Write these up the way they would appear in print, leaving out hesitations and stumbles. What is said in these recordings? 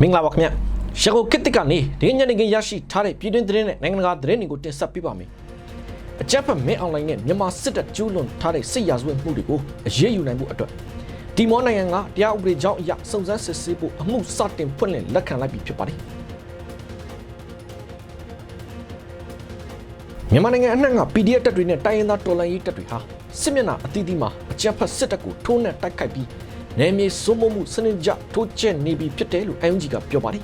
မင်္ဂလာပါခင်ဗျရခိုင်ကစ်တစ်ကနေဒီညနေခင်းရရှိထားတဲ့ပြည်တွင်းသတင်းနဲ့နိုင်ငံတကာသတင်းတွေကိုတင်ဆက်ပေးပါမယ်အကြမ်းဖက်မင်းအွန်လိုင်းနဲ့မြန်မာစစ်တပ်ကျူးလွန်ထားတဲ့စစ်ရာဇဝတ်မှုတွေကိုအရေးယူနိုင်မှုအတွက်ဒီမောနိုင်ငံကတရားဥပဒေကြောင်းအရစုံစမ်းစစ်ဆေးဖို့အမှုစတင်ဖွင့်လှစ်လက်ခံလိုက်ပြီဖြစ်ပါတယ်မြန်မာနိုင်ငံအနှံ့က PDF တပ်တွေနဲ့တိုင်းရင်းသားတော်လှန်ရေးတပ်တွေဟာစစ်မျက်နှာအသီးသီးမှာအကြမ်းဖက်စစ်တပ်ကိုထိုးနှက်တိုက်ခိုက်ပြီးနယ်မြေစိုးမိုးမှုစနစ်ကျထိုးကျက်နေပြီဖြစ်တယ်လို့ IUG ကပြောပါတယ်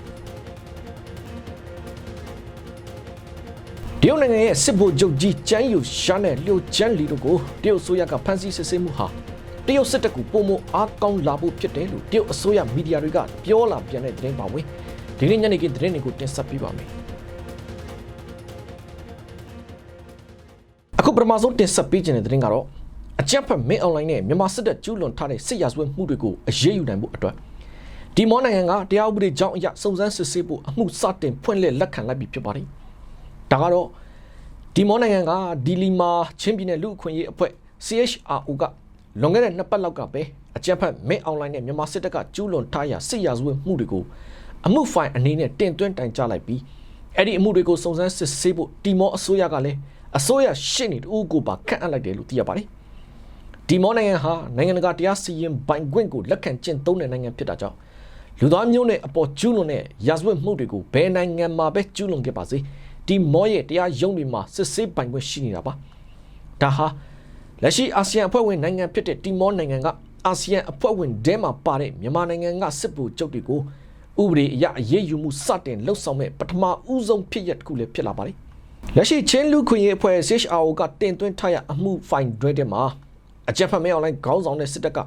တရုတ်နိုင်ငံရဲ့စစ်ဗိုလ်ချုပ်ကြီးကျန်းယူရှာနဲ့လျိုကျန်းလီတို့ကိုတရုတ်အစိုးရကဖမ်းဆီးစစ်ဆေးမှုဟာတရုတ်စစ်တပ်ကိုပုံမအားကောင်းလာဖို့ဖြစ်တယ်လို့တရုတ်အစိုးရမီဒီယာတွေကပြောလာပြန်တဲ့သတင်းပါဝင်ဒီနေ့ညနေခင်းသတင်းတွေကိုတင်ဆက်ပေးပါမယ်အခုပထမဆုံးတင်ဆက်ပေးခြင်းတဲ့သတင်းကတော့အကြမ်းဖက်မင်းအွန်လိုင်းနဲ့မြန်မာစစ်တပ်ကျူးလွန်ထားတဲ့စစ်ရာဇဝတ်မှုတွေကိုအရေးယူနိုင်ဖို့အတွက်ဒီမောနိုင်ငံကတရားဥပဒေကြောင်းအရစုံစမ်းစစ်ဆေးဖို့အမှုစတင်ဖွင့်လှစ်လက်ခံလိုက်ပြီဖြစ်ပါတယ်။ဒါကတော့ဒီမောနိုင်ငံကဒီလီမာချင်းပြည်နယ်လူ့အခွင့်အရေးအဖွဲ့ CHRO ကလွန်ခဲ့တဲ့2ပတ်လောက်ကပဲအကြမ်းဖက်မင်းအွန်လိုင်းနဲ့မြန်မာစစ်တပ်ကကျူးလွန်ထားရာစစ်ရာဇဝတ်မှုတွေကိုအမှုဖိုင်အနေနဲ့တင်သွင်းတိုင်ကြားလိုက်ပြီးအဲ့ဒီအမှုတွေကိုစုံစမ်းစစ်ဆေးဖို့ဒီမောအစိုးရကလည်းအစိုးရရှေ့နေတူကိုပါခန့်အပ်လိုက်တယ်လို့သိရပါတယ်။ဒီမောနိုင်ငံဟာနိုင်ငံတကာတရားစီရင်ပိုင်ခွင့်ကိုလက်ခံကျင့်သုံးတဲ့နိုင်ငံဖြစ်တာကြောင့်လူသားမျိုးနဲ့အပေါ်ကျူးလွန်တဲ့ရာဇဝတ်မှုတွေကိုဘယ်နိုင်ငံမှာပဲကျူးလွန်ခဲ့ပါစေဒီမောရဲ့တရားရုံးတွေမှာစစ်ဆေးပိုင်ခွင့်ရှိနေတာပါဒါဟာလက်ရှိအာဆီယံအဖွဲ့ဝင်နိုင်ငံဖြစ်တဲ့ဒီမောနိုင်ငံကအာဆီယံအဖွဲ့ဝင်တဲမှာပါတဲ့မြန်မာနိုင်ငံကစစ်ဗိုလ်ချုပ်တွေကိုဥပဒေအရအရေးယူမှုစတင်လှုပ်ဆောင်မဲ့ပထမဦးဆုံးဖြစ်ရပ်တစ်ခုလည်းဖြစ်လာပါတယ်လက်ရှိချင်းလူခွင့်ရေးအဖွဲ့ CHRO ကတင်သွင်းထားရအမှုဖိုင်တွေထဲမှာအကြမ်းဖက်မင်းအွန်လိုင်းခေါင်းဆောင်တဲ့စစ်တပ်က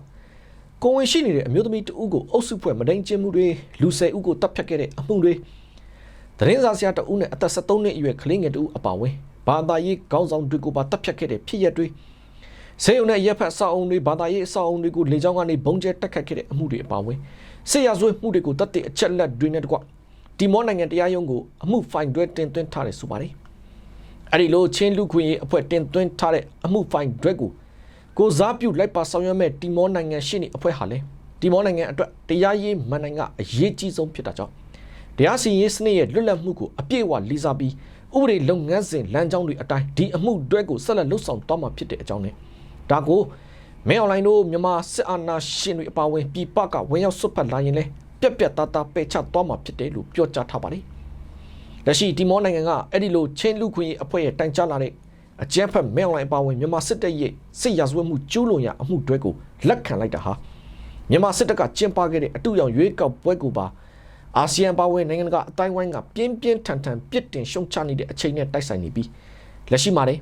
ကိုဝင်ရှိနေတဲ့အမျိုးသမီးတဦးကိုအုပ်စုဖွဲ့မဒိန်ကျင်းမှုတွေလူ10ဦးကိုတပ်ဖြတ်ခဲ့တဲ့အမှုတွေသတင်းစာဆရာတဦးနဲ့အသက်73နှစ်အရွယ်ကလေးငယ်တဦးအပါအဝင်ဘာသာရေးခေါင်းဆောင်တွေကိုပါတပ်ဖြတ်ခဲ့တဲ့ဖြစ်ရပ်တွေဆေးရုံနဲ့ရပ်ဖက်အဆောက်အုံတွေဘာသာရေးအဆောက်အုံတွေကိုလေကြောင်းကနေဘုံကျဲတက်ခတ်ခဲ့တဲ့အမှုတွေအပါအဝင်စစ်ရာဇဝတ်မှုတွေကိုတပ်တဲ့အချက်လက်တွေနဲ့တကွဒီမောနိုင်ငံတရားရုံးကိုအမှုဖိုင်တွေတင်သွင်းထားတယ်ဆိုပါတယ်အဲ့ဒီလိုချင်းလူခွင့်ရေးအဖွဲ့တင်သွင်းထားတဲ့အမှုဖိုင်တွေကိုစားပြုလိုက်ပါဆောင်ရွက်မဲ့တီမောနိုင်ငံရှိနေအဖွဲ့ဟာလည်းတီမောနိုင်ငံအတွက်တရားရေးမှန်နိုင်ကအရေးကြီးဆုံးဖြစ်တာကြောင့်တရားစီရင်စနစ်ရဲ့လွတ်လပ်မှုကိုအပြည့်အဝလေးစားပြီးဥပဒေလုပ်ငန်းစဉ်လမ်းကြောင်းတွေအတိုင်းဒီအမှုတွေကိုဆက်လက်လှုပ်ဆောင်သွားမှာဖြစ်တဲ့အကြောင်းနဲ့ဒါကိုမင်းအွန်လိုင်းတို့မြန်မာစစ်အာဏာရှင်တွေအပါအဝင်ပြည်ပကဝင်ရောက်ဆွတ်ဖက်လာရင်လည်းပြက်ပြက်သားသားပယ်ချသွားမှာဖြစ်တယ်လို့ပြောကြားထားပါတယ်လက်ရှိတီမောနိုင်ငံကအဲ့ဒီလိုချင်းလူခွင့်ရေးအဖွဲ့ရဲ့တိုင်ကြားလာတဲ့အကြမ်းဖက်မင်းအွန်လိုင်းအပါအဝင်မြန်မာစစ်တပ်ရဲ့စစ်ရာဇဝတ်မှုကျူးလွန်ရာအမှုတွေကိုလက်ခံလိုက်တာဟာမြန်မာစစ်တပ်ကကျင်းပခဲ့တဲ့အတူရောင်ရွေးကောက်ပွဲကိုပါအာဆီယံပါဝင်နိုင်ငံကအတိုင်းဝိုင်းကပြင်းပြင်းထန်ထန်ပြစ်တင်ရှုံချနေတဲ့အချိန်နဲ့တိုက်ဆိုင်နေပြီးလက်ရှိမှာလည်း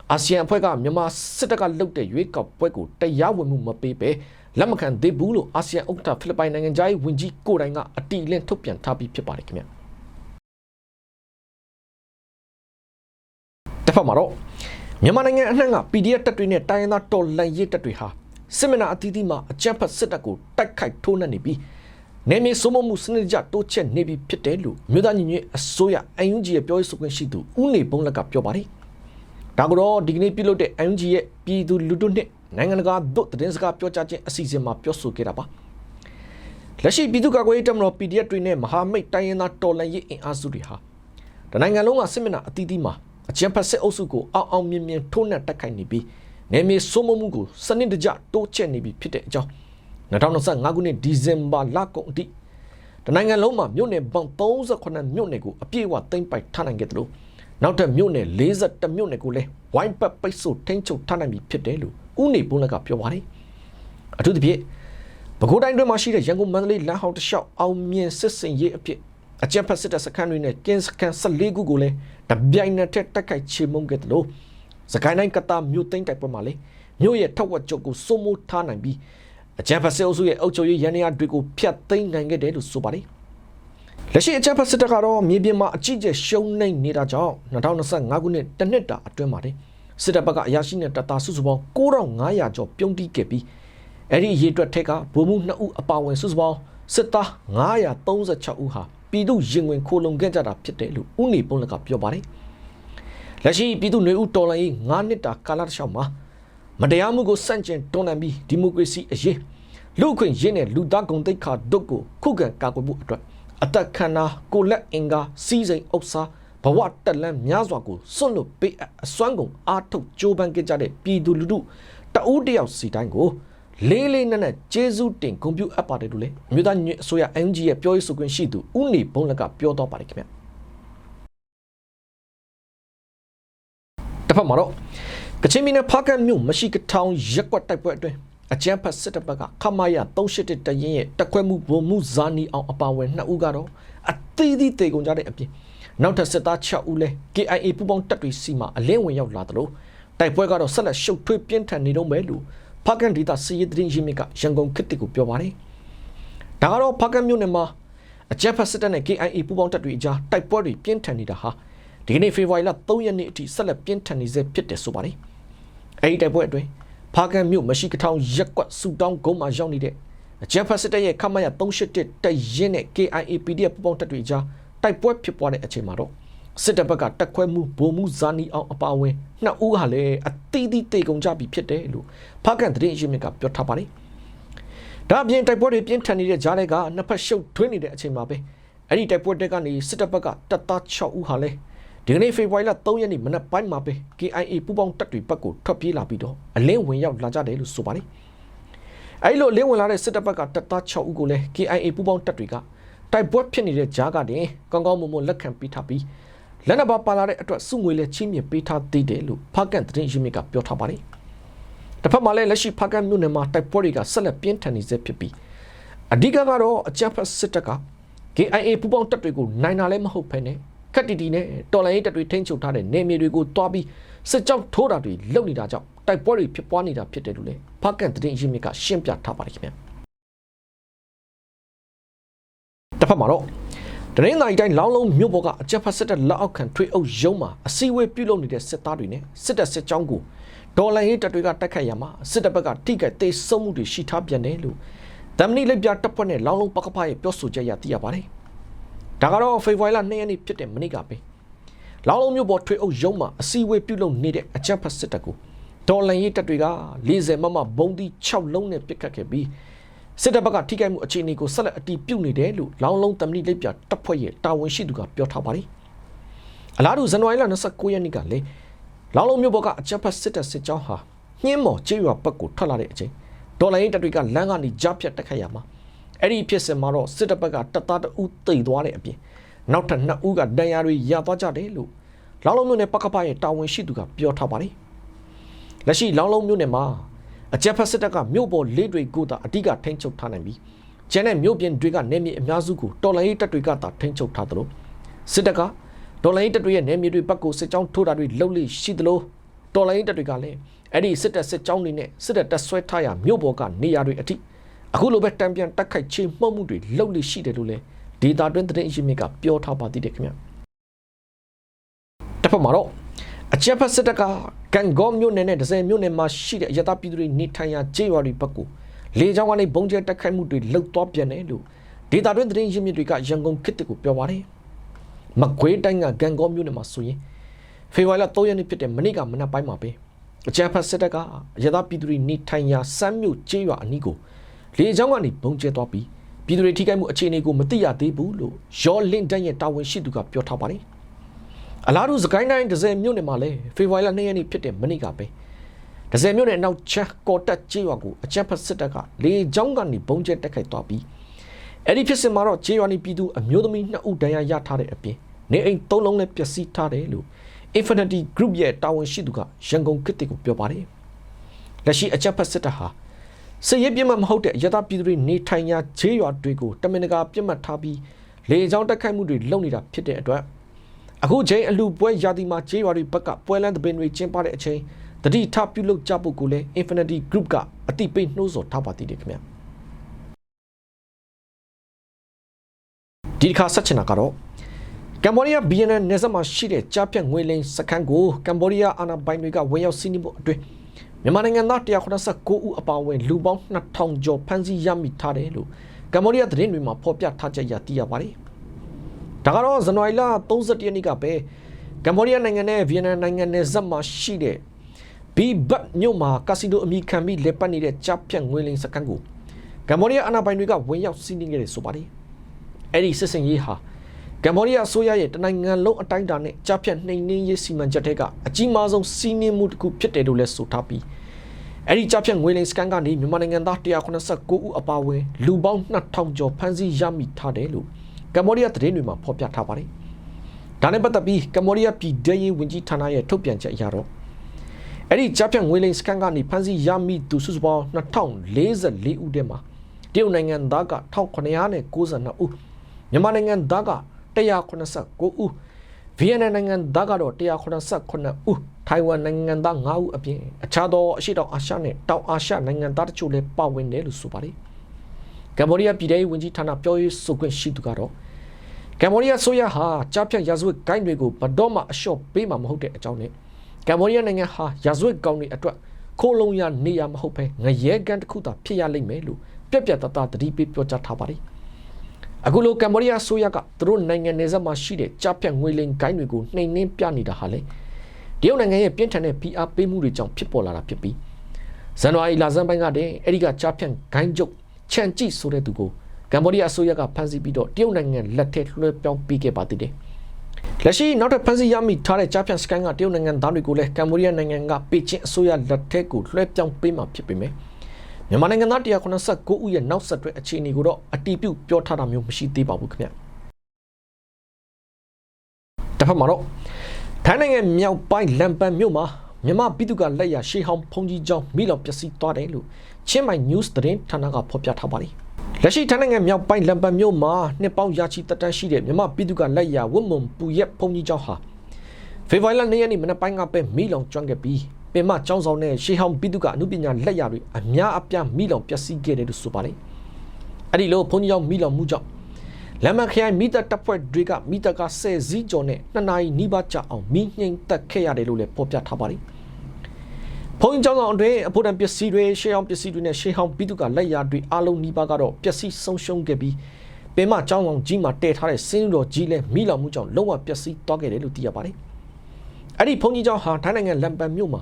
အာဆီယံအဖွဲ့ကမြန်မာစစ်တပ်ကလုပ်တဲ့ရွေးကောက်ပွဲကိုတရားဝင်မှုမပေးဘဲလက်မခံသေးဘူးလို့အာဆီယံဥက္ကဋ္ဌဖိလစ်ပိုင်နိုင်ငံသားရေးဝန်ကြီးကိုတိုင်ကအတီလင်းထုတ်ပြန်ထားပြီးဖြစ်ပါတယ်ခင်ဗျတစ်ဖက်မှာတော့မြန်မာနိုင်ငံအနှံ့က PDF တပ်တွေနဲ့တိုင်းရင်းသားတော်လှန်ရေးတပ်တွေဟာစစ်မျက်နှာအသီးသီးမှာအကြမ်းဖက်စစ်တပ်ကိုတိုက်ခိုက်ထိုးနှက်နေပြီးနယ်မြေစိုးမိုးမှုစနစ်ကျတိုးချဲ့နေပြီဖြစ်တယ်လို့မြို့သားညီညွတ်အစိုးရ IUG ရဲ့ပြောရေးဆိုခွင့်ရှိသူဦးနေဘုံလက်ကပြောပါတယ်ဒါကတော့ဒီကနေ့ပြုလုပ်တဲ့ IUG ရဲ့ပြည်သူလူထုနဲ့နိုင်ငံတကာတို့သတင်းစကားပြောကြားခြင်းအစီအစဉ်မှာပြောဆိုခဲ့တာပါလက်ရှိပြည်သူ့ကာကွယ်ရေးတပ်မတော် PDF တွေနဲ့မဟာမိတ်တိုင်းရင်းသားတော်လှန်ရေးအင်အားစုတွေဟာတနိုင်ငံလုံးကစစ်မျက်နှာအသီးသီးမှာအကြမ်းဖက်စစ်အုပ်စုကိုအောင်မြင်မြင်ထိုးနှက်တိုက်ခိုက်နေပြီးနယ်မြေစိုးမိုးမှုကိုစနစ်တကျတိုးချဲ့နေပြီဖြစ်တဲ့အကြောင်း2025ခုနှစ်ဒီဇင်ဘာလကုန်အထိတနိုင်ငံလုံးမှာမြို့နယ်ပေါင်း38မြို့နယ်ကိုအပြည့်အဝသိမ်းပိုက်ထားနိုင်ခဲ့တယ်လို့နောက်ထပ်မြို့နယ်41မြို့နယ်ကိုလည်းဝိုင်းပတ်ပိတ်ဆို့ထိန်းချုပ်ထားနိုင်ပြီဖြစ်တယ်လို့ဦးနေဘုန်းလက်ကပြောပါတယ်အထူးသဖြင့်ပဲခူးတိုင်းတွင်မှာရှိတဲ့ရန်ကုန်မန္တလေးလမ်းဟောင်းတစ်လျှောက်အောင်မြင်စစ်စင်ရေးအဖြစ်အကြမ်းဖက်စစ်တပ်စခန်းတွေနဲ့ကင်းစခန်း14ခုကိုလည်းတပြိုင်နက်တည်းတိုက်ခိုက်ချေမှုန်းခဲ့တယ်လို့စကိုင်းတိုင်းကတာမြို့သိမ်းတိုက်ပွဲမှာလည်းမြို့ရဲ့ထက်ဝက်ကျော်ကိုစိုးမိုးထားနိုင်ပြီးအကြမ်းဖက်စစ်အုပ်စုရဲ့အုပ်ချုပ်ရေးရန်ရာတွေကိုဖျက်သိမ်းနိုင်ခဲ့တယ်လို့ဆိုပါတယ်လက်ရှိအကြမ်းဖက်စစ်တပ်ကတော့မြေပြင်မှာအကြီးကျယ်ရှုံးနိမ့်နေတာကြောင့်2025ခုနှစ်တနှစ်တာအတွင်းမှာစစ်တပ်ဘက်ကအရာရှိနဲ့တပ်သားစုစုပေါင်း9500ကျော်ပြုံးတီးခဲ့ပြီးအဲ့ဒီရေတွက်ထက်ကဗိုလ်မှူး2ဦးအပါအဝင်စုစုပေါင်းစစ်သား936ဦးဟာပြည်သူရင်ဝင်ခိုလုံခဲ့ကြတာဖြစ်တယ်လို့ဦးနေပုံလက်ကပြောပါတယ်လက်ရှိပြည်သူ့နေဦးတော်လှန်ရေး9နှစ်တာကာလတစ်လျှောက်မှာမတရားမှုကိုစန့်ကျင်တွန်းလှန်ပြီးဒီမိုကရေစီအရေးလူ့အခွင့်အရေးနဲ့လူသားဂုဏ်သိက္ခာတို့ကိုခုခံကာကွယ်ဖို့အတွက် အသက်ခန္ဓာကိုလက်အင်္ဂါစီးစိမ်ဥစ္စာဘဝတက်လန်းများစွာကိုစွန့်လွတ်ပေးအစွမ်းကုန်အားထုတ်ကြိုးပမ်းခဲ့ကြတဲ့ပြည်သူလူထုတဦးတယောက်စီတိုင်းကိုလေးလေးနက်နက်ကျေးဇူးတင်ဂုဏ်ပြုအပ်ပါတယ်လို့လေအမျိုးသားညီညွတ်အစိုးရ NUG ရဲ့ပြောရေးဆိုခွင့်ရှိသူဦးနေဘုံလက်ကပြောတော့ပါတယ်ခင်ဗျတစ်ဖက်မှာတော့ကချင်ပြည်နယ်ဖားကန့်မြို့မရှိကထောင်ရက်ကွက်တိုက်ပွဲအတွင်းအကြမ်းဖက်စစ်တပ်ဘက်ကခမာယာ381တရင်ရဲ့တက်ခွဲမှုဗိုလ်မှုဇာနီအောင်အပါဝင်2ဦးကတော့အသေးသေးတေကုန်ကြတဲ့အပြင်နောက်ထပ်စစ်သား6ဦးလဲ KIA ပူးပေါင်းတပ်တွေစီမှာအလင်းဝင်ရောက်လာသလိုတိုက်ပွဲကတော့ဆက်လက်ရှုပ်ထွေးပြင်းထန်နေတော့မယ်လို့ဖားကန့်ဒေသစစ်ရေးသတင်းရင်းမြစ်ကရန်ကုန်ခေတ်တစ်ကိုပြောပါတယ်။ဒါကတော့ဖားကန့်မြို့နယ်မှာအကြမ်းဖက်စစ်တပ်နဲ့ KIA ပူးပေါင်းတပ်တွေအကြားတိုက်ပွဲတွေပြင်းထန်နေတာဟာဒီကနေ့ဖေဖော်ဝါရီလ3ရက်နေ့အထိဆက်လက်ပြင်းထန်နေစေဖြစ်တယ်ဆိုပါတယ်။အဲဒီတိုက်ပွဲအတွင်းဖားကန့်မြို့မရှိကထောင်ရက်ကွက်စူတောင်းကုန်းမှာရောက်နေတဲ့အကြမ်းဖက်စစ်တပ်ရဲ့ခမာယာ381တပ်ရင်းနဲ့ KIA PDF ပူးပေါင်းတပ်တွေအကြားတိုက်ပွဲဖြစ်ပွားတဲ့အချိန်မှာတော့စစ်တပ်ဘက်ကတက်ခွဲမှုဗိုလ်မှုဇာနီအောင်အပါဝင်2ဦးဟာလည်းအသီးသီးတေကုန်ကြပြီဖြစ်တယ်လို့ဖားကန့်သတင်းရင်းမြစ်ကပြောထားပါတယ်။ဒါအပြင်တိုက်ပွဲတွေပြင်းထန်နေတဲ့ကြားတွေကနှစ်ဖက်ရှုပ်ထွေးနေတဲ့အချိန်မှာပဲအဲ့ဒီတိုက်ပွဲတွေကနေစစ်တပ်ဘက်ကတပ်သား6ဦးဟာလည်းဒီကနေ့ဖေဖော်ဝါရီလ3ရက်နေ့မနက်ပိုင်းမှာပဲ KIA ပူးပေါင်းတပ်တွေဘက်ကိုထွက်ပြေးလာပြီးတော့အလင်းဝင်ရောက်လာကြတယ်လို့ဆိုပါတယ်။အဲ့လိုအလင်းဝင်လာတဲ့စစ်တပ်ဘက်ကတပ်သား6ဦးကိုလည်း KIA ပူးပေါင်းတပ်တွေကတိုက်ပွဲဖြစ်နေတဲ့ကြားကတင်ကောင်းကောင်းမွန်မွန်လက်ခံပေးထားပြီးလက်နက်ပါလာတဲ့အတွက်စုငွေလည်းချင်းမြပေးထားသေးတယ်လို့ဖားကန့်သတင်းရင်းမြစ်ကပြောထားပါတယ်။တစ်ဖက်မှာလည်းလက်ရှိဖားကန့်မြို့နယ်မှာတိုက်ပွဲတွေကဆက်လက်ပြင်းထန်နေစေဖြစ်ပြီးအဓိကကတော့အကြမ်းဖက်စစ်တပ်က KIA ပူးပေါင်းတပ်တွေကိုနိုင်တာလည်းမဟုတ်ဘဲနဲ့ခက်တီတီနဲ့တော်လိုင်းရေးတပ်တွေထိန်းချုပ်ထားတဲ့နေမြေတွေကိုတွားပြီးစစ်ကြောင်းထိုးတာတွေလုပ်နေတာကြောင့်တိုက်ပွဲတွေဖြစ်ပွားနေတာဖြစ်တယ်လို့လည်းဖားကန့်သတင်းရင်းမြစ်ကရှင်းပြထားပါတယ်ခင်ဗျာ။တစ်ဖက်မှာတော့တရင်တိုင်းတိုင်းလောင်းလုံးမြို့ပေါ်ကအကြမ်းဖက်စစ်တပ်လက်အောက်ခံထွေအုပ်ရုံးမှာအစည်းအဝေးပြုလုပ်နေတဲ့စစ်သားတွေနဲ့စစ်တပ်စစ်ကြောင်းကိုဒေါ်လာရေးတပ်တွေကတိုက်ခိုက်ရမှာစစ်တပ်ဘက်ကထိခိုက်သေးဆုံးမှုတွေရှိထားပြန်တယ်လို့တမနီလက်ပြတပ်ဖွဲ့နဲ့လောင်းလုံးပကဖရဲ့ပြောဆိုချက်ရသိရပါတယ်။ဒါကတော့ဖေဖော်ဝါရီလ2ရက်နေ့ဖြစ်တဲ့မနေ့ကပဲလောင်းလုံးမြို့ပေါ်ထွေအုပ်ရုံးမှာအစည်းအဝေးပြုလုပ်နေတဲ့အကြမ်းဖက်စစ်တပ်ကိုဒေါ်လာရေးတပ်တွေက40မမဘုံသီး6လုံးနဲ့ပစ်ခတ်ခဲ့ပြီးစစ်တပ်ဘက်ကထိခိုက်မှုအခြေအနေကိုဆက်လက်အတည်ပြုနေတယ်လို့လောင်းလုံးတမနီလက်ပြတပ်ဖွဲ့ရဲ့တာဝန်ရှိသူကပြောထားပါတယ်။အလားတူဇန်နဝါရီလ29ရက်နေ့ကလည်းလောင်းလုံးမြို့ပေါ်ကအကြမ်းဖက်စစ်တပ်စစ်ကြောင်းဟာနှင်းမော်ကျေးရွာဘက်ကိုထွက်လာတဲ့အချိန်ဒေါ်လာရေးတပ်တွေကလမ်းကနေကြားဖြတ်တိုက်ခိုက်ရမှာအဲ့ဒီဖြစ်စဉ်မှာတော့စစ်တပ်ဘက်ကတပ်သား2ဦးတိတ်သွားတဲ့အပြင်နောက်ထပ်2ဦးကဒဏ်ရာတွေရသွားကြတယ်လို့လောင်းလုံးမြို့နယ်ပကဖရဲ့တာဝန်ရှိသူကပြောထားပါတယ်။လက်ရှိလောင်းလုံးမြို့နယ်မှာအကြမ်းဖက်စစ်တပ်ကမြို့ပေါ်လေးတွေကိုသာအဓိကထိန်းချုပ်ထားနိုင်ပြီးကျန်တဲ့မြို့ပြင်တွေကနေမြေအများစုကိုတော်လိုင်းရေးတပ်တွေကသာထိန်းချုပ်ထားသလိုစစ်တပ်ကတော်လိုင်းရေးတပ်တွေရဲ့နေမြေတွေဘက်ကိုစစ်ကြောင်းထိုးတာတွေလှုပ်လေရှိသလိုတော်လိုင်းရေးတပ်တွေကလည်းအဲ့ဒီစစ်တပ်စစ်ကြောင်းတွေနဲ့စစ်တပ်တပ်ဆွဲထားရမြို့ပေါ်ကနေရာတွေအထိအခုလိုပဲတံပြန်တက်ခိုက်ချေမှုန့်မှုတွေလှုပ်လေရှိတယ်လို့လည်းဒေတာတွင်းသတင်းအရင်းမြစ်ကပြောထားပါသေးတယ်ခင်ဗျ။တစ်ဖက်မှာတော့အကြမ်းဖက်စစ်တပ်ကကန်ဂေါမြို့နယ်နဲ့ဒဇယ်မြို့နယ်မှာရှိတဲ့အရတာပြည်သူတွေနေထိုင်ရာကျေးရွာတွေဘက်ကိုလေကြောင်းကနေဘုံကျဲတိုက်ခိုက်မှုတွေလှုပ်သွားပြန်တယ်လို့ဒေတာတွင်းသတင်းရင်းမြစ်တွေကရန်ကုန်ခေတ်ကိုပြောပါတယ်။မကွေးတိုင်းကကန်ဂေါမြို့နယ်မှာဆိုရင်ဖေဖော်ဝါရီလ3ရက်နေ့ဖြစ်တဲ့မနေ့ကမနက်ပိုင်းမှာပဲအကြမ်းဖက်စစ်တပ်ကအရတာပြည်သူတွေနေထိုင်ရာစမ်းမြို့ကျေးရွာအနီးကိုလေကြောင်းကနေဘုံကျဲသွားပြီးပြည်သူတွေထိခိုက်မှုအခြေအနေကိုမသိရသေးဘူးလို့ရောလင့်တန်းရဲ့တာဝန်ရှိသူကပြောထားပါတယ်။အလားတူစကိုင်းတိုင်းဒဇယ်မြို့နယ်မှာလည်းဖေဖော်ဝါရီလ2ရက်နေ့ဖြစ်တဲ့မနေ့ကပဲဒဇယ်မြို့နယ်နောက်ချမ်းကော်တက်ကျေးရွာကိုအကြမ်းဖက်စစ်တပ်ကလေကြောင်းကနေဘုံကျဲတိုက်ခိုက်သွားပြီးအဲ့ဒီဖြစ်စဉ်မှာတော့ကျေးရွာနေပြည်သူအမျိုးသမီး2ဦးဒဏ်ရာရထားတဲ့အပြင်နေအိမ်3လုံးလည်းပျက်စီးထားတယ်လို့ Infinity Group ရဲ့တာဝန်ရှိသူကရန်ကုန်ခေတ်ကိုပြောပါတယ်။လက်ရှိအကြမ်းဖက်စစ်တပ်ဟာစစ်ရေးပြစ်မှတ်မဟုတ်တဲ့အရတာပြည်သူတွေနေထိုင်ရာကျေးရွာတွေကိုတမင်တကာပြစ်မှတ်ထားပြီးလေကြောင်းတိုက်ခိုက်မှုတွေလုပ်နေတာဖြစ်တဲ့အတွက်အခုချိန်အလူပွဲရာသီမှာကျေးရွာတွေဘက်ကပွဲလန်းသပင်တွေကျင်းပတဲ့အချိန်တတိထပြုလုပ်ကြဖို့ကိုလည်း Infinity Group ကအတိပေးနှိုးဆော်ထားပါသေးတယ်ခင်ဗျာဒီခါဆက်ချင်တာကတော့ကမ်ဘောဒီးယား BNN နယ်စပ်မှာရှိတဲ့ကြားဖြတ်ငွေလိမ်စခန်းကိုကမ်ဘောဒီးယားအာဏာပိုင်တွေကဝင်ရောက်စီးနင်းဖို့အတွင်းမြန်မာနိုင်ငံသား189ဦးအပါအဝင်လူပေါင်း2000ကျော်ဖမ်းဆီးရမိထားတယ်လို့ကမ်ဘောဒီးယားသတင်းတွေမှာဖော်ပြထားချက်ရသိရပါတယ်။ဒါကတော့ဇန်နဝါရီလ31ရက်နေ့ကပဲကမ်ဘောဒီးယားနိုင်ငံနဲ့ဗီယက်နမ်နိုင်ငံနယ်စပ်မှာရှိတဲ့ဘီဘတ်မြို့မှာကာစီနိုအမီခံပြီးလက်ပတ်နေတဲ့ကြားဖြတ်ငွေလိမ်စခန်းကိုကမ်ဘောဒီးယားအာဏာပိုင်တွေကဝင်ရောက်စီးနင်းခဲ့တယ်ဆိုပါတယ်။ အဲ့ဒီစစ်စင်ရေးဟာကမ္ဘောဒီးယားအစိုးရရဲ့တနိုင်ငံလုံးအတိုင်းအတာနဲ့ကြားဖြတ်နှိမ်နင်းရေးစီမံချက်တွေကအကြီးမားဆုံးစီးနင်းမှုတစ်ခုဖြစ်တယ်လို့လည်းဆိုထားပြီးအဲ့ဒီကြားဖြတ်ငွေလိမ်စကန်ကနေမြန်မာနိုင်ငံသား189ဦးအပါအဝင်လူပေါင်း2000ကျော်ဖမ်းဆီးရမိထားတယ်လို့ကမ္ဘောဒီးယားသတင်းတွေမှာဖော်ပြထားပါတယ်။ဒါနဲ့ပတ်သက်ပြီးကမ္ဘောဒီးယားပြည်ထောင်စုဝန်ကြီးဌာနရဲ့ထုတ်ပြန်ချက်အရတော့အဲ့ဒီကြားဖြတ်ငွေလိမ်စကန်ကနေဖမ်းဆီးရမိသူစုစုပေါင်း2044ဦးထဲမှာတရုတ်နိုင်ငံသားက1992ဦးမြန်မာနိုင်ငံသားက189ဦးဗီယက်နမ်နိုင်ငံသားကတော့189ဦးထိုင်ဝမ်နိုင်ငံသား9ဦးအပြင်အခြားသောအရှေ့တောင်အာရှနဲ့တောင်အာရှနိုင်ငံသားတချို့လည်းပါဝင်တယ်လို့ဆိုပါတယ်ကမ္ဘောဒီးယားပြည်ထောင်စုဝန်ကြီးဌာနပြောရေးဆိုခွင့်ရှိသူကတော့ကမ္ဘောဒီးယားဆိုရဟာကြားဖြတ်ရာဇဝတ်ဂိုဏ်းတွေကိုဘတော်မှအလျှော့ပေးမှာမဟုတ်တဲ့အကြောင်းနဲ့ကမ္ဘောဒီးယားနိုင်ငံဟာရာဇဝတ်ကောင်တွေအတွက်ခိုးလုံရနေရမဟုတ်ဘဲငရဲကန်တစ်ခုသာဖြစ်ရလိမ့်မယ်လို့ပြက်ပြက်တသားတတိပေးပြောကြားထားပါတယ်အခုလိုကမ္ဘောဒီးယားဆိုရကသူတို့နိုင်ငံနယ်စပ်မှာရှိတဲ့ကြားဖြတ်ငွေလိမ်ဂိုဏ်းတွေကိုနှိမ်နင်းပြနေတာဟာလေတရုတ်နိုင်ငံရဲ့ပြင်းထန်တဲ့ PR ပေးမှုတွေကြောင့်ဖြစ်ပေါ်လာတာဖြစ်ပြီးဇန်နဝါရီလဆန်းပိုင်းကတည်းကအဲ့ဒီကကြားဖြတ်ဂိုဏ်းချုပ်ချန်ကြည့်ဆိုတဲ့သူကိုကမ္ဘောဒီးယားအစိုးရကဖမ်းဆီးပြီးတော့တရုတ်နိုင်ငံလက်ထက်လွှဲပြောင်းပေးခဲ့ပါသေးတယ်။လက်ရှိနောက်ထပ်ဖမ်းဆီးရမိထားတဲ့ကြားဖြတ်စကန်ကတရုတ်နိုင်ငံသားတွေကိုလည်းကမ္ဘောဒီးယားနိုင်ငံကပေကျင်းအစိုးရလက်ထက်ကိုလွှဲပြောင်းပေးမှာဖြစ်ပေမဲ့မြန်မာနိုင်ငံသား189ဦးရဲ့နောက်ဆက်တွဲအခြေအနေကိုတော့အတီးပြုတ်ပြောထားတာမျိုးမရှိသေးပါဘူးခင်ဗျ။တစ်ဖက်မှာတော့ထိုင်းနိုင်ငံမြောက်ပိုင်းလမ်ပန်မြို့မှာမြန်မာပြည်သူကလက်ရရှေးဟောင်းဖုန်ကြီးကျောင်းမိလောင်ပျက်စီးသွားတယ်လို့ချင်းမိုင် news သတင်းဌာနကဖော်ပြထားပါတယ်။လက်ရှိထိုင်းနိုင်ငံမြောက်ပိုင်းလမ်ပန်မြို့မှာနှစ်ပေါင်းရာချီတက်တန်းရှိတဲ့မြန်မာပြည်သူကလက်ရဝတ်မုံပူရက်ဖုန်ကြီးကျောင်းဟာဖေဖော်ဝါရီလ2ရက်နေ့မနက်ပိုင်းကပဲမိလောင်ကျွမ်းခဲ့ပြီးပင်မကျောင်းဆောင်နဲ့ရှေးဟောင်းပြည်သူကအမှုပညာလက်ရတွေအများအပြားမိလောင်ပျက်စီးခဲ့တယ်လို့ဆိုပါတယ်။အဲ့ဒီလိုဖုန်ကြီးကျောင်းမိလောင်မှုကြောင့်လမ်းမခရိုင်မိသက်တပ်ဖွဲ့တွေကမိသက်က10စီးကျော်နဲ့2နာရီနီးပါးကြာအောင်မိငိမ့်တက်ခဲ့ရတယ်လို့လည်းဖော်ပြထားပါတယ်။ဖုန်ကြီးကျောင်းဆောင်အတွင်းအဖို့တန်ပစ္စည်းတွေရှေးဟောင်းပစ္စည်းတွေနဲ့ရှေးဟောင်းပြည်သူကလက်ရတွေအလုံးနီးပါးကတော့ပျက်စီးဆုံးရှုံးခဲ့ပြီးပင်မကျောင်းဆောင်ကြီးမှာတည်ထားတဲ့စင်းတော်ကြီးလည်းမိလောင်မှုကြောင့်လုံးဝပျက်စီးသွားခဲ့တယ်လို့သိရပါတယ်။အဲ့ဒီဖုန်ကြီးကျောင်းဟာထိုင်းနိုင်ငံလမ်ပန်မြို့မှ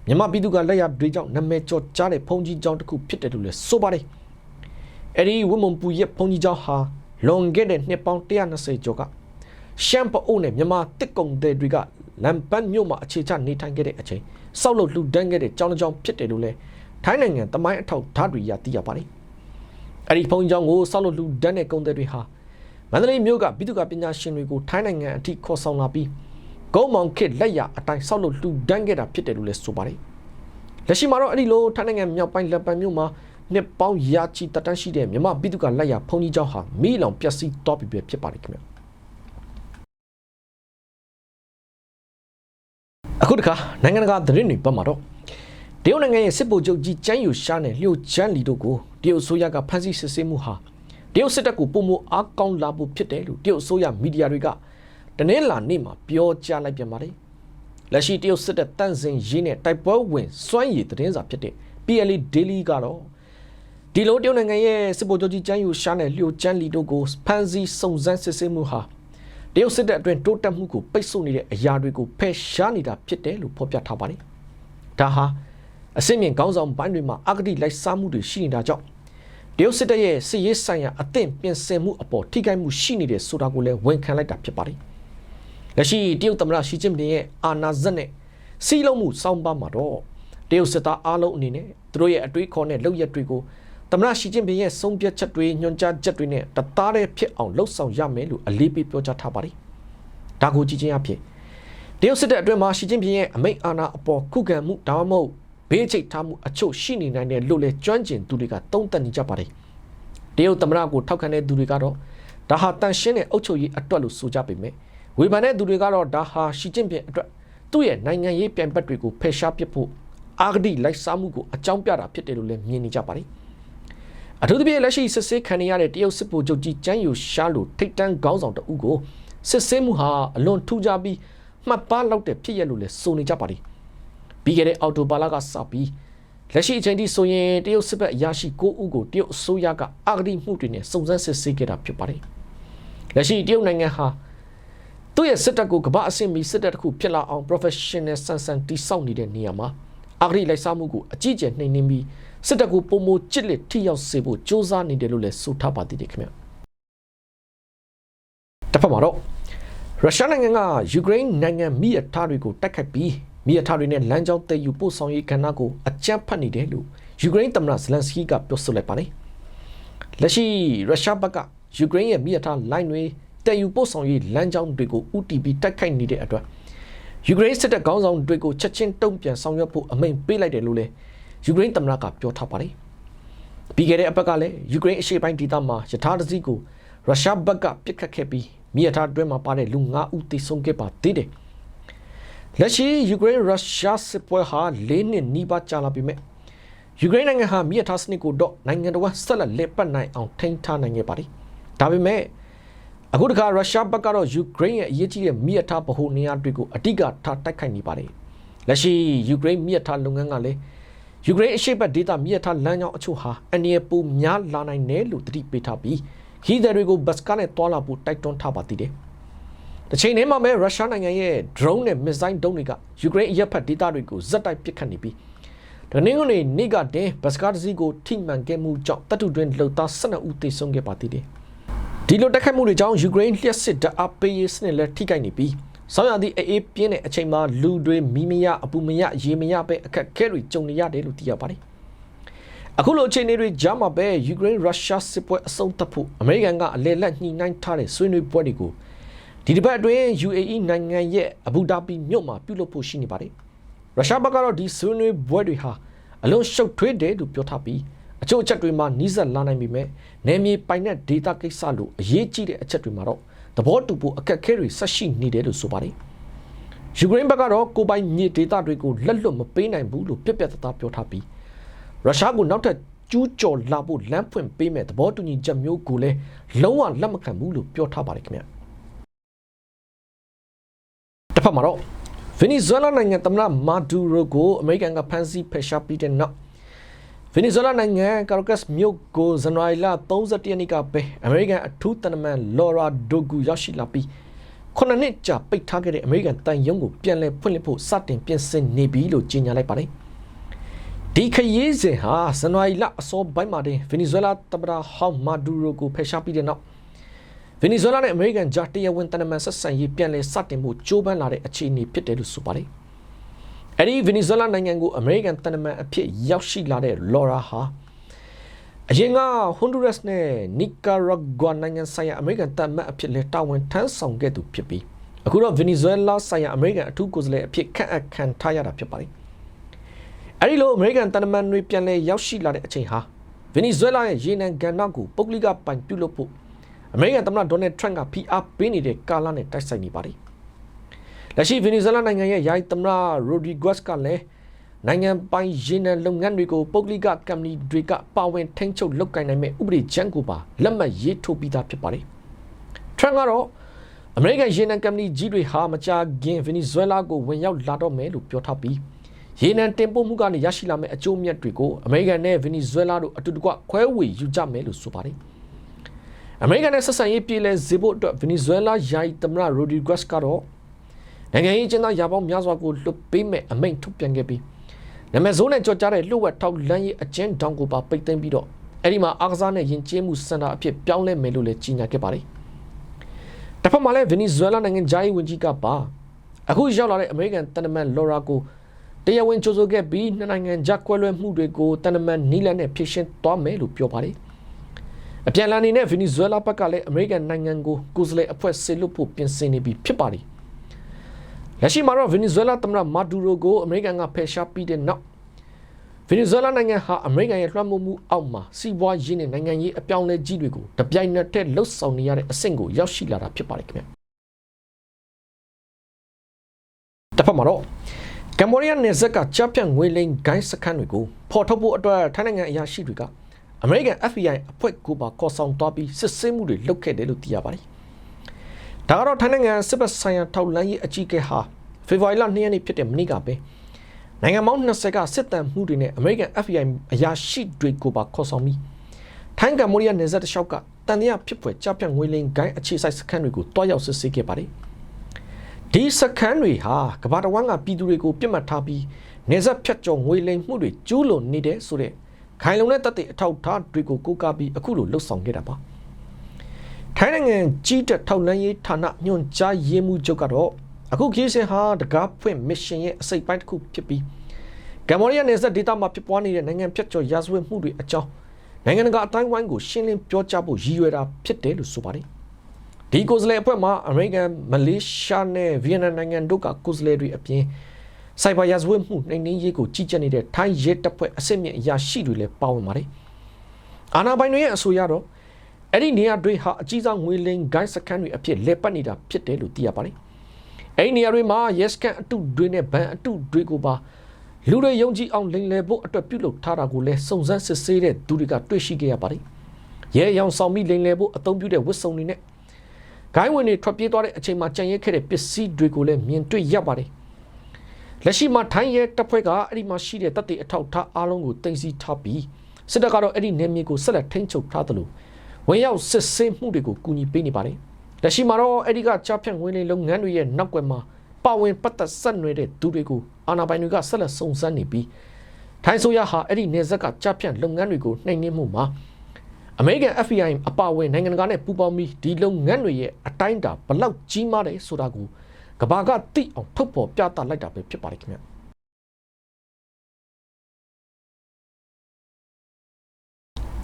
ာမြန်မာပြည်သူကလက်ရတွေကြောင့်နာမည်ကျော်ကြားတဲ့ဖုန်ကြီးကျောင်းတစ်ခုဖြစ်တယ်လို့လည်းဆိုပါတယ်။အဲ့ဒီဝတ်မုံပူရက်ဖုန်ကြီးကျောင်းဟာလွန်ခဲ့တဲ့နှစ်ပေါင်း120ကျော်ကရှမ်ပအိုနဲ့မြန်မာတစ်ကုံတဲ့တွေကလမ်ပန်မြို့မှာအခြေချနေထိုင်ခဲ့တဲ့အချိန်စောက်လို့လှူဒန်းခဲ့တဲ့ကျောင်းတစ်ကျောင်းဖြစ်တယ်လို့လည်းထိုင်းနိုင်ငံတမိုင်းအထောက်ဓာတ်တွေရသိရပါတယ်။အဲ့ဒီဖုန်ကြီးကျောင်းကိုစောက်လို့လှူဒန်းတဲ့ကုံတဲ့တွေဟာမန္တလေးမြို့ကပြည်သူ့ကပညာရှင်တွေကိုထိုင်းနိုင်ငံအထိခေါ်ဆောင်လာပြီးဂုံမောင်ခေတ်လက်ရအတိုင်းစောက်လို့လှူဒန်းခဲ့တာဖြစ်တယ်လို့လည်းဆိုပါတယ်။လက်ရှိမှာတော့အဲ့ဒီလိုထိုင်းနိုင်ငံမြောက်ပိုင်းလမ်ပန်မြို့မှာနှစ်ပေါင်းရာချီတက်တန်းရှိတဲ့မြန်မာပြည်သူကလက်ရဖုန်ကြီးကျောင်းဟာမိလောင်ပျက်စီးသွားပြီပဲဖြစ်ပါတယ်ခင်ဗျ။အခုတခါနိုင်ငံတကာသတင်းတွေပတ်မှာတော့တရုတ်နိုင်ငံရဲ့စစ်ဗိုလ်ချုပ်ကြီးကျန်းယူရှားနဲ့လျှို့ချန်းလီတို့ကိုတရုတ်အစိုးရကဖမ်းဆီးစစ်ဆေးမှုဟာတရုတ်စစ်တပ်ကိုပုံမအားကောင်းလာဖို့ဖြစ်တယ်လို့တရုတ်အစိုးရမီဒီယာတွေကတနင်္လာနေ့မှာပြောကြားလိုက်ပြန်ပါတယ်။လက်ရှိတရုတ်စစ်တပ်တန့်စင်ရေးနဲ့တိုက်ပွဲဝင်စွမ်းရည်သတင်းစာဖြစ်တဲ့ PLA Daily ကတော့ဒီလိုတရုတ်နိုင်ငံရဲ့စစ်ဗိုလ်ချုပ်ကြီးကျန်းယူရှားနဲ့လျှို့ချန်းလီတို့ကိုဖမ်းဆီးစုံစမ်းစစ်ဆေးမှုဟာတရုတ်စစ်တပ်အတွင်းတိုးတက်မှုကိုပိတ်ဆို့နေတဲ့အရာတွေကိုဖယ်ရှားနေတာဖြစ်တယ်လို့ဖော်ပြထားပါတယ်။ဒါဟာအစစ်မြင့်ခေါင်းဆောင်ပိုင်းတွေမှာအဂတိလိုက်စားမှုတွေရှိနေတာကြောင့်တရုတ်စစ်တပ်ရဲ့စစ်ရေးဆိုင်ရာအသင့်ပြင်ဆင်မှုအပေါ်ထိခိုက်မှုရှိနေတယ်ဆိုတာကိုလည်းဝန်ခံလိုက်တာဖြစ်ပါတယ်။လက်ရှိတရုတ်သမ္မတရှီကျင်းပင်ရဲ့အာဏာစက်နဲ့စီးလုံးမှုစောင်းပါမှာတော့တရုတ်စစ်သားအားလုံးအနေနဲ့သူတို့ရဲ့အတွေးခေါ်နဲ့လုပ်ရက်တွေကိုသမ္မတရှီကျင်းပင်ရဲ့ဆုံးဖြတ်ချက်တွေညွှန်ကြားချက်တွေနဲ့တသားတည်းဖြစ်အောင်လှုပ်ဆောင်ရမယ်လို့အလေးပေးပြောကြားထားပါတယ်။ဒါကိုကြည့်ချင်းအဖြစ်တရုတ်စစ်တပ်အတွင်းမှာရှီကျင်းပင်ရဲ့အမိန့်အာဏာအပေါ်ခုခံမှုဒါမှမဟုတ်ဘေးချိတ်ထားမှုအချို့ရှိနေနိုင်တယ်လို့လည်းကျွမ်းကျင်သူတွေကသုံးသပ်နေကြပါတယ်။တရုတ်သမ္မတကိုထောက်ခံတဲ့သူတွေကတော့ဒါဟာတန်ရှင်းတဲ့အုပ်ချုပ်ရေးအတွက်လို့ဆိုကြပေမဲ့ဝေဖန်တဲ့သူတွေကတော့ဒါဟာရှီကျင်းပင်အတွက်သူ့ရဲ့နိုင်ငံရေးပြိုင်ဘက်တွေကိုဖယ်ရှားပစ်ဖို့အာဂတိလိုက်စားမှုကိုအကြောင်းပြတာဖြစ်တယ်လို့လည်းမြင်နေကြပါတယ်။အထူးသဖြင့်လက်ရှိစစ်ဆေးခံရတဲ့တရုတ်စစ်ဗိုလ်ချုပ်ကြီးကျန်းယူရှားလိုထိတ်တန်းခေါင်းဆောင်တအုပ်ကိုစစ်ဆေးမှုဟာအလွန်ထူးခြားပြီးမှတ်ပါလောက်တဲ့ဖြစ်ရလို့လည်းဆိုနေကြပါတယ်။ပြီးခဲ့တဲ့အော်တိုဘာလကစပြီးလက်ရှိအချိန်ထိဆိုရင်တရုတ်စစ်ဘက်အရာရှိ9ဦးကိုတရုတ်အစိုးရကအာဂတိမှုတွေနဲ့စုံစမ်းစစ်ဆေးခဲ့တာဖြစ်ပါတယ်။လက်ရှိတရုတ်နိုင်ငံဟာသူ့ရဲ့စစ်တပ်ကိုကမ္ဘာအဆင့်မီစစ်တပ်တစ်ခုဖြစ်လာအောင် professional ဆန်ဆန်တိစောက်နေတဲ့နေရာမှာအာဂတိလိုက်စားမှုကိုအကြီးကျယ်နှိမ်နင်းပြီးစစ်တပ်ကိုပုံမကျစ်လက်ထိရောက်စေဖို့စ조사နေတယ်လို့လည်းဆိုထားပါသေးတယ်ခင်ဗျ။ တစ်ဖက်မှာတော့ရုရှားနိုင်ငံကယူကရိန်းနိုင်ငံမိရထားတွေကိုတိုက်ခိုက်ပြီးမိရထားတွေနဲ့လမ်းကြောင်းတည်ယူပို့ဆောင်ရေးကဏ္ဍကိုအကြမ်းဖက်နေတယ်လို့ယူကရိန်းသမ္မတဇလန်စကီကပြောဆိုလိုက်ပါတယ်လက်ရှိရုရှားဘက်ကယူကရိန်းရဲ့မိရထားလိုင်းတွေတည်ယူပို့ဆောင်ရေးလမ်းကြောင်းတွေကိုဥတီပြီးတိုက်ခိုက်နေတဲ့အတွက်ယူကရိန်းစစ်တပ်ခေါင်းဆောင်တွေကိုချက်ချင်းတုံ့ပြန်ဆောင်ရွက်ဖို့အမိန့်ပေးလိုက်တယ်လို့လည်းယူကရိန်းသမ္မတကပြောထားပါတယ်ပြီးခဲ့တဲ့အပတ်ကလည်းယူကရိန်းအရှေ့ပိုင်းဒေသမှာရထားတစ်စီးကိုရုရှားဘက်ကပစ်ခတ်ခဲ့ပြီးမိရထားတွင်းမှာပါတဲ့လူ9ဦးသေဆုံးခဲ့ပါသေးတယ်လက်ရှိယူကရိန်းရုရှားစစ်ပွဲဟာ4နှစ်နီးပါးကြာလာပြီမဲ့ယူကရိန်းနိုင်ငံဟာမိရထားစနစ်ကိုတော့နိုင်ငံတော်ဆက်လက်လက်ပတ်နိုင်အောင်ထိန်းထားနိုင်ခဲ့ပါတယ်ဒါပေမဲ့အခုတခါရုရှားဘက်ကတော့ယူကရိန်းရဲ့အရေးကြီးတဲ့မိရထားဗဟိုနေရာတွေကိုအဓိကထားတိုက်ခိုက်နေပါတယ်လက်ရှိယူကရိန်းမိရထားလုပ်ငန်းကလည်းယူကရိန်းအရှေ့ဘက်ဒေသမိရထားလမ်းကြောင်းအချို့ဟာအန္တရာယ်ပိုများလာနိုင်တယ်လို့သတိပေးထားပြီးခီးသည်တွေကိုဘတ်စကားနဲ့တွာလာဖို့တိုက်တွန်းထားပါသေးတယ်။တစ်ချိန်တည်းမှာပဲရုရှားနိုင်ငံရဲ့ drone နဲ့ missile ဒုံးတွေကယူကရိန်းအရက်ဖက်ဒေသတွေကိုဇက်တိုက်ပစ်ခတ်နေပြီးတနင်္ဂနွေနေ့ကတည်းဘတ်စကားတစ်စီးကိုထိမှန်ခဲ့မှုကြောင့်တပ်ထုတွင်းလှုပ်သား12ဦးသေဆုံးခဲ့ပါသေးတယ်။ဒီလိုတိုက်ခိုက်မှုတွေကြောင့်ယူကရိန်းလျှက်စစ်ဓာတ်အားပေးရေးစနစ်လည်းထိခိုက်နေပြီးဆောင်းရာသီအေးပြင်းတဲ့အချိန်မှာလူတွေမီးမရအပူမရရေမရပဲအခက်အခဲတွေကြုံနေရတယ်လို့သိရပါတယ်။အခုလိုအခြေအနေတွေကြားမှာပဲယူကရိန်းရုရှားစစ်ပွဲအဆုံးသတ်ဖို့အမေရိကန်ကအလဲလက်ညှိနှိုင်းထားတဲ့ဆွေးနွေးပွဲတွေကိုဒီတစ်ပတ်အတွင်း UAE နိုင်ငံရဲ့အဘူဒါဘီမြို့မှာပြုလုပ်ဖို့ရှိနေပါတယ်။ရုရှားဘက်ကတော့ဒီဆွေးနွေးပွဲတွေဟာအလွန်ရှုပ်ထွေးတယ်လို့ပြောထားပြီးအချို့အချက်တွေမှာနှီးစပ်လာနိုင်ပေမဲ့နယ်မြေပိုင်တဲ့ဒေတာကိစ္စလို့အရေးကြီးတဲ့အချက်တွေမှာတော့သဘောတူဖို့အခက်အခဲတွေဆက်ရှိနေတယ်လို့ဆိုပါတယ်။ယူကရိန်းဘက်ကတော့ကိုပိုင်မြေဒေတာတွေကိုလက်လွတ်မပေးနိုင်ဘူးလို့ပြက်ပြက်သားသားပြောထားပြီးရုရှားကိုနောက်ထပ်ကျူးကျော်လာဖို့လမ်းဖွင့်ပေးမဲ့သဘောတူညီချက်မျိုးကိုလည်းလုံးဝလက်မခံဘူးလို့ပြောထားပါတယ်ခင်ဗျာ။တစ်ဖက်မှာတော့ဗင်နီဇွဲလားနိုင်ငံသမ္မတမာဒူရိုကိုအမေရိကန်ကဖမ်းဆီးဖယ်ရှားပြီးတဲ့နောက်ဗင်နီဇွဲလားနိုင်ငံကာရိုကတ်စ်မြို့ကိုဇန်နဝါရီလ31ရက်နေ့ကပဲအမေရိကန်အထူးတနမန်လော်ရာဒိုဂူရောက်ရှိလာပြီး9နှစ်ကြာပိတ်ထားခဲ့တဲ့အမေရိကန်တန်ယုံကိုပြန်လည်ဖွင့်လှစ်ဖို့စတင်ပြင်ဆင်နေပြီလို့ကြေညာလိုက်ပါတယ်။ဒီခရီးစဉ်ဟာဇန်နဝါရီလအစောပိုင်းမှာတင်ဗင်နီဇွဲလားသမ္မတဟောင်းမာဒူရိုကိုဖယ်ရှားပြီးတဲ့နောက်ဗင်နီဇွဲလားနဲ့အမေရိကန်ကြားတရားဝင်တနမန်ဆက်ဆံရေးပြန်လည်စတင်ဖို့ကြိုးပမ်းလာတဲ့အခြေအနေဖြစ်တယ်လို့ဆိုပါတယ်။အဲဒီဗင်နီဇွဲလားနိုင်ငံကိုအမေရိကန်တနမန်အဖြစ်ရောက်ရှိလာတဲ့လော်ရာဟာအရင်ကဟွန်ဒူရက်စ်နဲ့နီကာရာဂွာနိုင်ငံဆိုင်ရာအမေရိကန်တပ်မတ်အဖြစ်လဲတာဝန်ထမ်းဆောင်ခဲ့သူဖြစ်ပြီးအခုတော့ဗင်နီဇွဲလားဆိုင်ရာအမေရိကန်အထူးကိုယ်စားလှယ်အဖြစ်ခန့်အပ်ခံထားရတာဖြစ်ပါတယ်။အဲဒီလိုအမေရိကန်တနမန်တွေပြန်လဲရောက်ရှိလာတဲ့အချိန်ဟာဗင်နီဇွဲလားရဲ့ရေနံကဏ္ဍကိုပုဂ္ဂလိကပိုင်ပြုလုပ်ဖို့အမေရိကန်သမ္မတဒေါ်နယ်ထရန့်ကဖိအားပေးနေတဲ့ကာလနဲ့တိုက်ဆိုင်နေပါတယ်။လက်ရှိဗင်နီဇွဲလားနိုင်ငံရဲ့ယာယီသမ္မတရိုဒရီဂွက်စ်ကလည်းနိုင်ငံပိုင်ရေနံလုပ်ငန်းတွေကိုပုဂ္ဂလိကကုမ္ပဏီတွေကပါဝင်ထိန်းချုပ်လုပ်ကိုင်နိုင်မဲ့ဥပဒေကြမ်းကိုပါလက်မှတ်ရေးထိုးပြီးသားဖြစ်ပါတယ်။ထရန့်ကတော့အမေရိကန်ရေနံကုမ္ပဏီကြီးတွေဟာမကြာခင်ဗင်နီဇွဲလားကိုဝင်ရောက်လာတော့မယ်လို့ပြောထားပြီးရေနံတင်ပို့မှုကနေရရှိလာမဲ့အကျိုးမြတ်တွေကိုအမေရိကန်နဲ့ဗင်နီဇွဲလားတို့အတူတကွခွဲဝေယူကြမယ်လို့ဆိုပါတယ်။အမေရိကန်နဲ့ဆက်ဆံရေးပြည်လဲစေဖို့အတွက်ဗင်နီဇွဲလားယာယီသမ္မတရိုဒရီဂွက်စ်ကတော့နိုင်ငံရေးကျင်းသားရာပေါင်းများစွာကိုလွတ်ပေးမဲ့အမိန့်ထုတ်ပြန်ခဲ့ပြီးနာမည်ဆိုးနဲ့ကြော်ကြားတဲ့လှုပ်ဝက်ထောက်လမ်းရေးအကျဉ်းတောင်ကိုပါပိတ်သိမ်းပြီးတော့အဲ့ဒီမှာအားကစားနဲ့ယဉ်ကျေးမှုစင်တာအဖြစ်ပြောင်းလဲမယ်လို့လည်းကြေညာခဲ့ပါတယ်။တစ်ဖက်မှာလည်းဗင်နီဇွဲလားနိုင်ငံဂျာယီဝန်ကြီးကပါအခုရောက်လာတဲ့အမေရိကန်တန်တမန်လော်ရာကိုတရားဝင်ကြိုဆိုခဲ့ပြီးနှစ်နိုင်ငံကြားကွဲလွဲမှုတွေကိုတန်တမန်နီလန်နဲ့ဖြည့်ရှင်းသွားမယ်လို့ပြောပါတယ်။အပြန်လည်အနေနဲ့ဗင်နီဇွဲလားဘက်ကလည်းအမေရိကန်နိုင်ငံကိုကိုယ်စားလှယ်အဖွဲ့ဆေလွတ်ဖို့ပြင်ဆင်နေပြီဖြစ်ပါတယ်။လက်ရှိမှာတော့ဗင်နီဇွဲလားသမ္မတမာဒူရိုကိုအမေရိကန်ကဖယ်ရှားပြီးတဲ့နောက်ဗင်နီဇွဲလားနိုင်ငံဟာအမေရိကန်ရဲ့လွှမ်းမိုးမှုအောက်မှာစီးပွားရေးနဲ့နိုင်ငံရေးအပြောင်းအလဲကြီးတွေကိုတပြိုင်နက်တည်းလှုပ်ဆောင်နေရတဲ့အဆင့်ကိုရောက်ရှိလာတာဖြစ်ပါတယ်ခင်ဗျာ။တစ်ဖက်မှာတော့ကမ္ဘောဒီးယားနယ်စပ်ကကြားဖြတ်ငွေလိမ်ဂိုင်းစခန်းတွေကိုဖော်ထုတ်ဖို့အတွက်ထိုင်းနိုင်ငံအရာရှိတွေကအမေရိကန် FBI အဖွဲ့ကိုပါခေါ်ဆောင်သွားပြီးစစ်ဆေးမှုတွေလုပ်ခဲ့တယ်လို့သိရပါတယ်။ဒါကတော့ထိုင်းနိုင်ငံစစ်ဘက်ဆိုင်ရာထောက်လှမ်းရေးအကြီးအကဲဟာဖေဖော်ဝါရီလ2ရက်နေ့ဖြစ်တဲ့မနေ့ကပဲနိုင်ငံပေါင်း20ကစစ်တမ်းမှုတွေနဲ့အမေရိကန် FBI အရာရှိတွေကိုပါခေါ်ဆောင်ပြီးထိုင်းကမ္ဘောဒီးယားနယ်စပ်တစ်လျှောက်ကတန်တရားဖြစ်ဖွယ်ကြားဖြတ်ငွေလိမ်ဂိုင်းအခြေစိုက်စခန်းတွေကိုတွားရောက်စစ်ဆေးခဲ့ပါတယ်။ဒီစခန်းတွေဟာကမ္ဘာတစ်ဝန်းကပြည်သူတွေကိုပြစ်မှတ်ထားပြီးနယ်စပ်ဖြတ်ကျော်ငွေလိမ်မှုတွေကျူးလွန်နေတဲ့ဆိုတဲ့ခိုင်လုံတဲ့တပ်တွေအထောက်အထားတွေကိုကိုးကားပြီးအခုလိုလှုပ်ဆောင်ခဲ့တာပါ။ ထို ထိုင်းနိုင်ငံကြီးတဲ့ထောက်လန်းရေးဌာနညွှန်ကြားရေးမှူးချုပ်ကတော့အခုခီးစဉ်ဟာတကားဖွင့်မစ်ရှင်ရဲ့အစိပ်ပိုင်းတစ်ခုဖြစ်ပြီးကမ္ဘောဒီးယားနယ်စပ်ဒေသမှာဖြစ်ပွားနေတဲ့နိုင်ငံဖြတ်ကျော်ရာဇဝတ်မှုတွေအကြောင်းနိုင်ငံတကာအတိုင်းအဝိုင်းကိုရှင်းလင်းပြောကြားဖို့ရည်ရွယ်တာဖြစ်တယ်လို့ဆိုပါတယ်ဒီကိုယ်စားလှယ်အဖွဲ့မှာအမေရိကန်မလေးရှားနဲ့ဗီယက်နမ်နိုင်ငံတို့ကကိုယ်စားလှယ်တွေအပြင်စိုက်ဘာရာဇဝတ်မှုနှိမ်နင်းရေးကိုကြီးကြပ်နေတဲ့ထိုင်းရဲတပ်ဖွဲ့အစစ်မြစ်အရာရှိတွေလည်းပါဝင်ပါတယ်အာဏာပိုင်တွေရဲ့အဆိုအရတော့အဲ့ဒီနေရာတွေဟာအကြီးစားငွေလိမ်ဂိုင်းစခန်းတွေအဖြစ်လက်ပတ်နေတာဖြစ်တယ်လို့သိရပါတယ်အဲ့ဒီနေရာတွေမှာရဲစခန်းအတုတွေနဲ့ဗန်အတုတွေကိုပါလူတွေယုံကြည်အောင်လိမ်လည်ဖို့အတွက်ပြုလုပ်ထားတာကိုလည်းစုံစမ်းစစ်ဆေးတဲ့သူတွေကတွေ့ရှိခဲ့ရပါတယ်ရဲရောင်ဆောင်ပြီးလိမ်လည်ဖို့အသုံးပြုတဲ့ဝတ်စုံတွေနဲ့ဂိုင်းဝင်တွေထွက်ပြေးသွားတဲ့အချိန်မှာကြံရဲခဲ့တဲ့ပစ္စည်းတွေကိုလည်းမြင်တွေ့ရပါတယ်လက်ရှိမှာထိုင်းရဲတပ်ဖွဲ့ကအဲ့ဒီမှာရှိတဲ့တပ်တွေအထောက်ထားအားလုံးကိုတင်စီထားပြီးစစ်တပ်ကတော့အဲ့ဒီနယ်မြေကိုဆက်လက်ထိန်းချုပ်ထားသလိုဝင်ရောက်စစ်ဆေးမှုတွေကိုကူညီပေးနေပါတယ်လက်ရှိမှာတော့အဲ့ဒီကကြားဖြတ်ငွေလိမ်လုပ်ငန်းတွေရဲ့နောက်ွယ်မှာပါဝင်ပတ်သက်ဆက်နွယ်တဲ့သူတွေကိုအာဏာပိုင်တွေကဆက်လက်စုံစမ်းနေပြီးထိုင်းဆိုရဟာအဲ့ဒီနယ်စပ်ကကြားဖြတ်လုပ်ငန်းတွေကိုနှိမ်နင်းမှုမှာအမေရိကန် FBI အပါအဝင်နိုင်ငံတကာနဲ့ပူးပေါင်းပြီးဒီလုပ်ငန်းတွေရဲ့အတိုင်းအတာဘလောက်ကြီးမားတယ်ဆိုတာကိုကမ္ဘာကသိအောင်ထုတ်ဖော်ပြသလိုက်တာပဲဖြစ်ပါတယ်ခင်ဗျ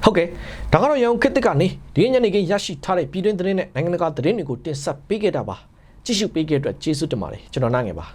ဟုတ်ကဲ့ဒါကတော့ရောင်ခစ်တစ်ကနေဒီညနေခင်းရရှိထားတဲ့ပြည်တွင်းသတင်းနဲ့နိုင်ငံတကာသတင်းတွေကိုတင်ဆက်ပေးခဲ့တာပါကြည့်ရှုပေးခဲ့တဲ့အတွက်ကျေးဇူးတင်ပါတယ်ကျွန်တော်နိုင်ငယ်ပါ